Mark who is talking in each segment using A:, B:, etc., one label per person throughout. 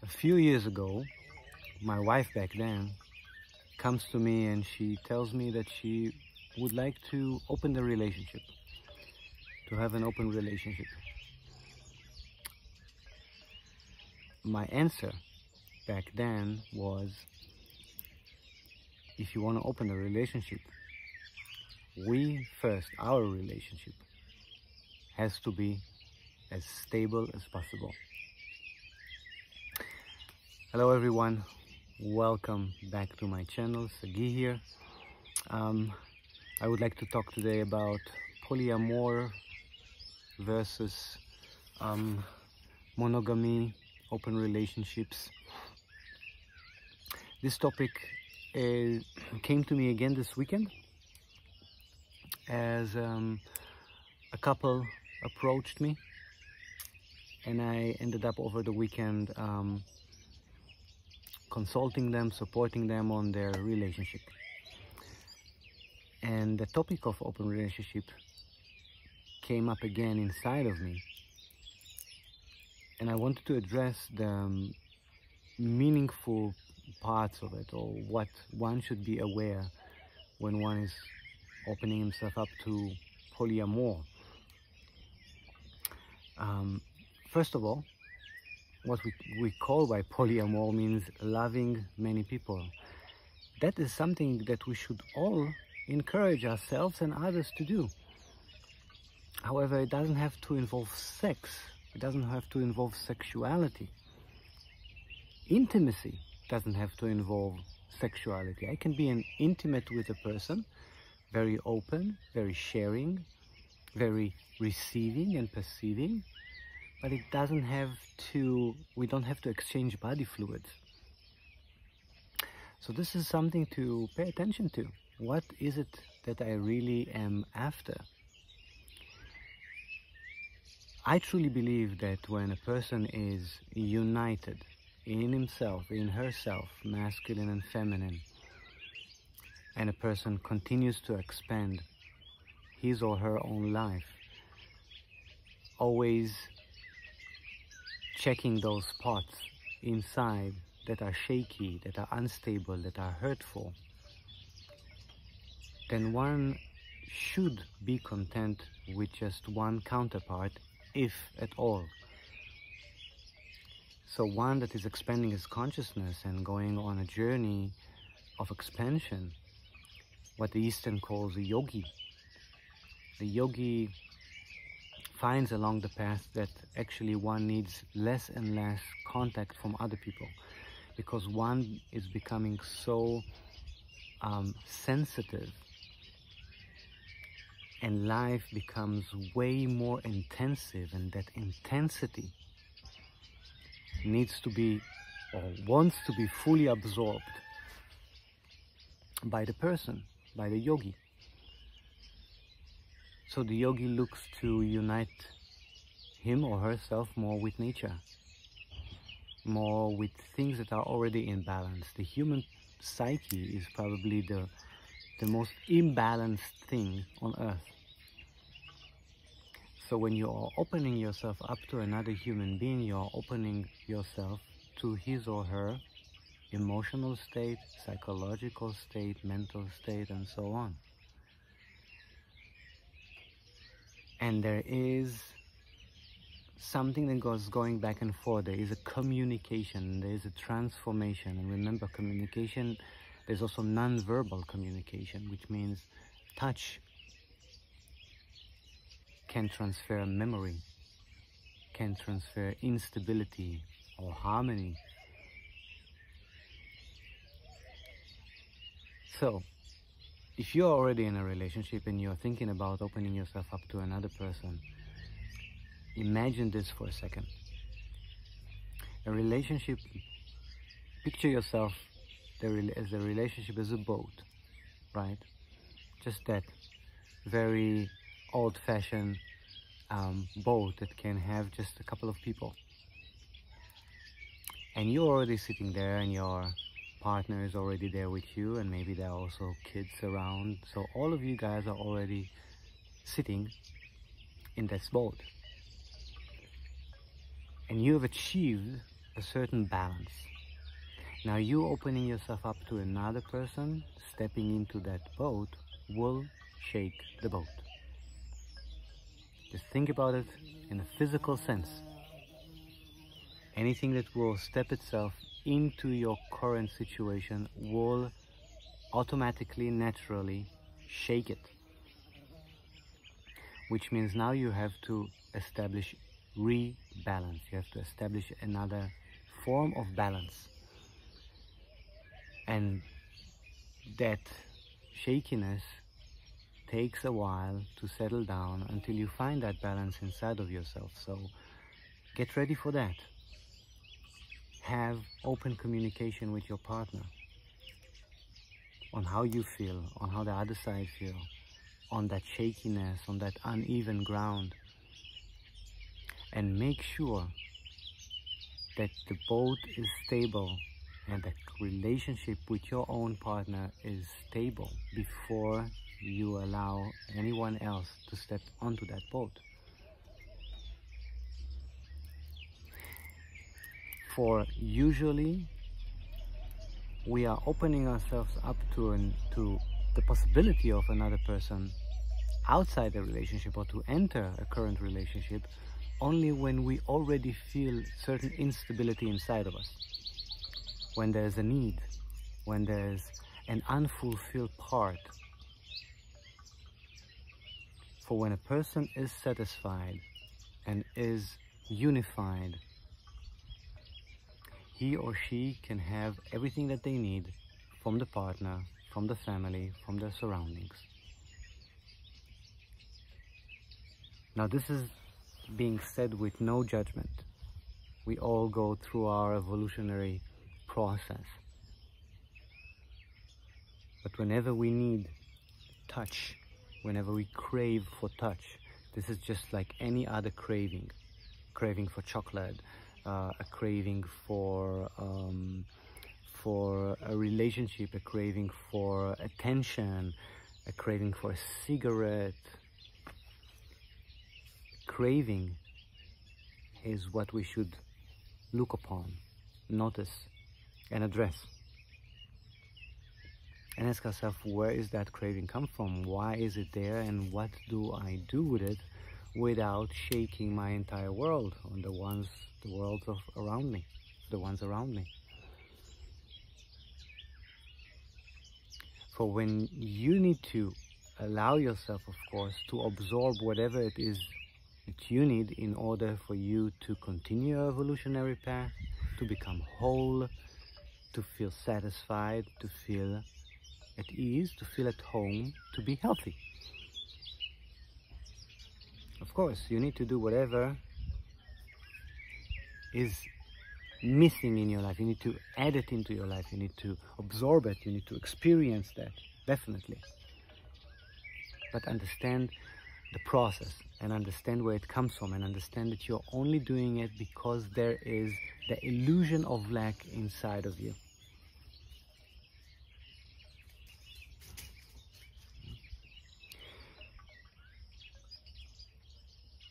A: A few years ago, my wife back then comes to me and she tells me that she would like to open the relationship, to have an open relationship. My answer back then was, if you want to open a relationship, our relationship has to be as stable as possible. Hello everyone, welcome back to my channel. Sagi here. I would like to talk today about polyamory versus monogamy, open relationships. This topic came to me again this weekend as a couple approached me, and I ended up over the weekend consulting them, supporting them on their relationship. And the topic of open relationship came up again inside of me, and I wanted to address the meaningful parts of it, or what one should be aware when one is opening himself up to polyamory. First of all, what we call by polyamory means loving many people. That is something that we should all encourage ourselves and others to do. However, it doesn't have to involve sex. It doesn't have to involve sexuality. Intimacy doesn't have to involve sexuality. I can be intimate with a person, very open, very sharing, very receiving and perceiving, but it doesn't have to, we don't have to exchange body fluids. So this is something to pay attention to. What is it that I really am after? I truly believe that when a person is united in himself, in herself, masculine and feminine, and a person continues to expand his or her own life, always checking those spots inside that are shaky, that are unstable, that are hurtful, then one should be content with just one counterpart, if at all. So one that is expanding his consciousness and going on a journey of expansion, what the Eastern calls a yogi. The yogi finds along the path that actually one needs less and less contact from other people, because one is becoming so sensitive, and life becomes way more intensive, and that intensity needs to be, or wants to be, fully absorbed by the person, by the yogi. So the yogi looks to unite him or herself more with nature, more with things that are already in balance. The human psyche is probably the most imbalanced thing on earth. So when you are opening yourself up to another human being, you are opening yourself to his or her emotional state, psychological state, mental state, and so on. And there is something that goes going back and forth. There is a communication, there is a transformation. And remember, communication, there's also non-verbal communication, which means touch can transfer memory, can transfer instability or harmony. So, if you're already in a relationship and you're thinking about opening yourself up to another person, imagine this for a second. A relationship, picture yourself as the relationship as a boat, right? Just that very old-fashioned boat that can have just a couple of people. And you're already sitting there, and your partner is already there with you, and maybe there are also kids around. So all of you guys are already sitting in this boat. And you have achieved a certain balance. Now you opening yourself up to another person, stepping into that boat, will shake the boat. Just think about it in a physical sense. Anything that will step itself into your current situation will automatically, naturally shake it. Which means now you have to establish rebalance. You have to establish another form of balance. And that shakiness takes a while to settle down until you find that balance inside of yourself. So get ready for that. Have open communication with your partner on how you feel, on how the other side feels, on that shakiness, on that uneven ground. And make sure that the boat is stable and the relationship with your own partner is stable before you allow anyone else to step onto that boat. For usually we are opening ourselves up to the possibility of another person outside the relationship or to enter a current relationship only when we already feel certain instability inside of us. When there's a need, when there's an unfulfilled part. For when a person is satisfied and is unified, he or she can have everything that they need from the partner, from the family, from their surroundings. Now this is being said with no judgment. We all go through our evolutionary process. But whenever we need touch, whenever we crave for touch, this is just like any other craving. Craving for chocolate, a craving for a relationship, a craving for attention, a craving for a cigarette. Craving is what we should look upon, notice, and address. And ask ourselves, where is that craving come from? Why is it there? And what do I do with it without shaking my entire world on the ones around me? For when you need to allow yourself, of course, to absorb whatever it is that you need in order for you to continue your evolutionary path, to become whole, to feel satisfied, to feel at ease, to feel at home, to be healthy. Of course, you need to do whatever is missing in your life. You need to add it into your life. You need to absorb it. You need to experience that, definitely. But understand the process and understand where it comes from and understand that you're only doing it because there is the illusion of lack inside of you.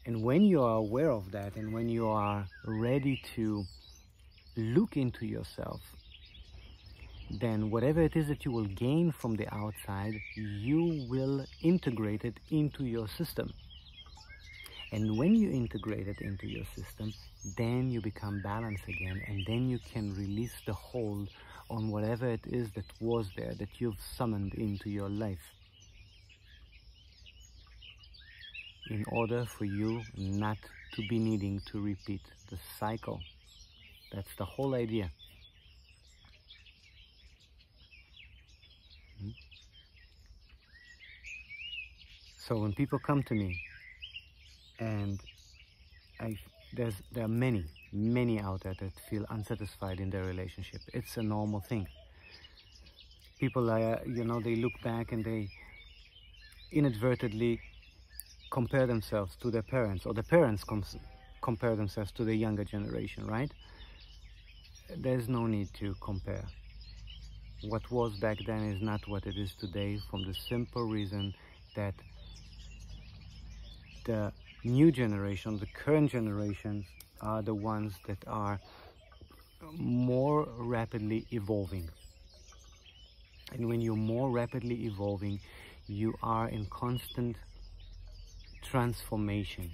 A: And when you are aware of that and when you are ready to look into yourself, then whatever it is that you will gain from the outside, you will integrate it into your system. And when you integrate it into your system, then you become balanced again, and then you can release the hold on whatever it is that was there, that you've summoned into your life, in order for you not to be needing to repeat the cycle. That's the whole idea. So when people come to me, and there are many out there that feel unsatisfied in their relationship. It's a normal thing. People, they look back and they inadvertently compare themselves to their parents, or the parents compare themselves to the younger generation, right? There's no need to compare. What was back then is not what it is today, from the simple reason that the new generation, the current generations, are the ones that are more rapidly evolving. And when you're more rapidly evolving, you are in constant transformation.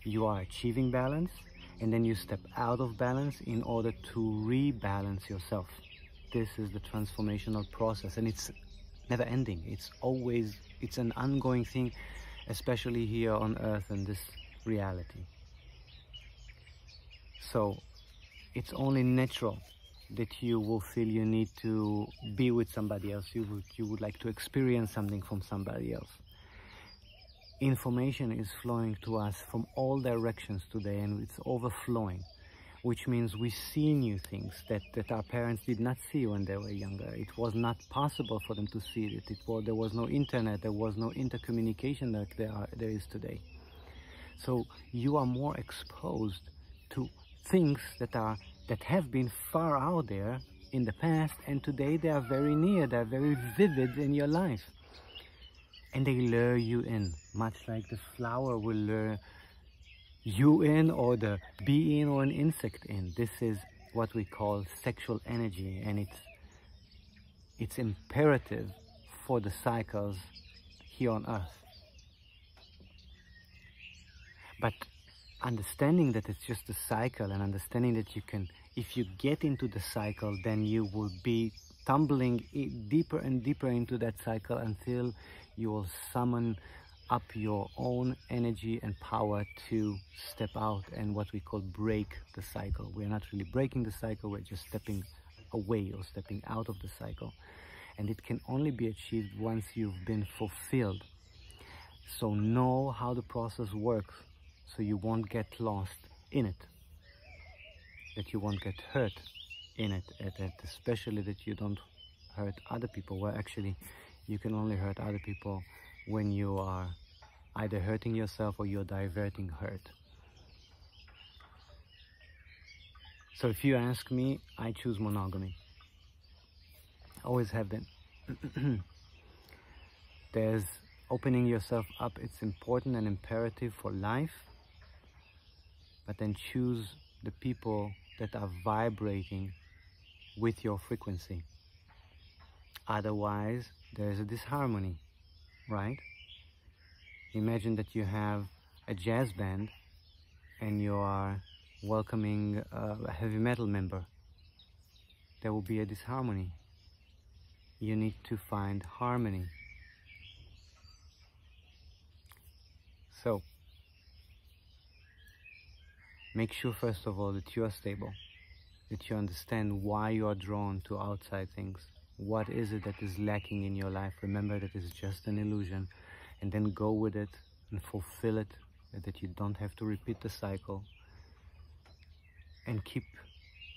A: You are achieving balance, and then you step out of balance in order to rebalance yourself. This is the transformational process, and it's never ending. It's an ongoing thing, especially here on Earth in this reality. So it's only natural that you will feel you need to be with somebody else. You would like to experience something from somebody else. Information is flowing to us from all directions today, and it's overflowing, which means we see new things that our parents did not see when they were younger. It was not possible for them to see it. There was no internet, there was no intercommunication like there is today. So you are more exposed to things that have been far out there in the past, and today they are very near, they are very vivid in your life. And they lure you in, much like the flower will lure you in, or the bee in, or an insect in. This is what we call sexual energy, and it's imperative for the cycles here on Earth. But understanding that it's just a cycle, and understanding that if you get into the cycle, then you will be tumbling deeper and deeper into that cycle until you will summon up your own energy and power to step out and what we call break the cycle. We're not really breaking the cycle, we're just stepping away or stepping out of the cycle. And it can only be achieved once you've been fulfilled. So know how the process works, so you won't get lost in it, that you won't get hurt in it, especially that you don't hurt other people. Well, actually, you can only hurt other people when you are either hurting yourself or you're diverting hurt. So if you ask me, I choose monogamy. Always have been. There's opening yourself up. It's important and imperative for life. But then choose the people that are vibrating with your frequency. Otherwise, there's a disharmony, right? Imagine that you have a jazz band and you are welcoming a heavy metal member. There will be a disharmony. You need to find harmony. So, make sure first of all that you are stable, that you understand why you are drawn to outside things. What is it that is lacking in your life? Remember that it's just an illusion, and then go with it and fulfill it, that you don't have to repeat the cycle. And keep,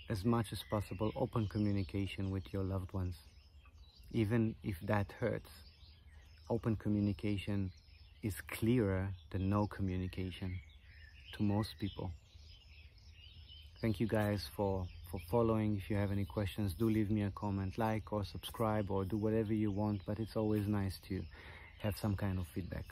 A: as much as possible, open communication with your loved ones. Even if that hurts, open communication is clearer than no communication to most people. Thank you guys for following. If you have any questions, do leave me a comment, like or subscribe or do whatever you want, but it's always nice to have some kind of feedback.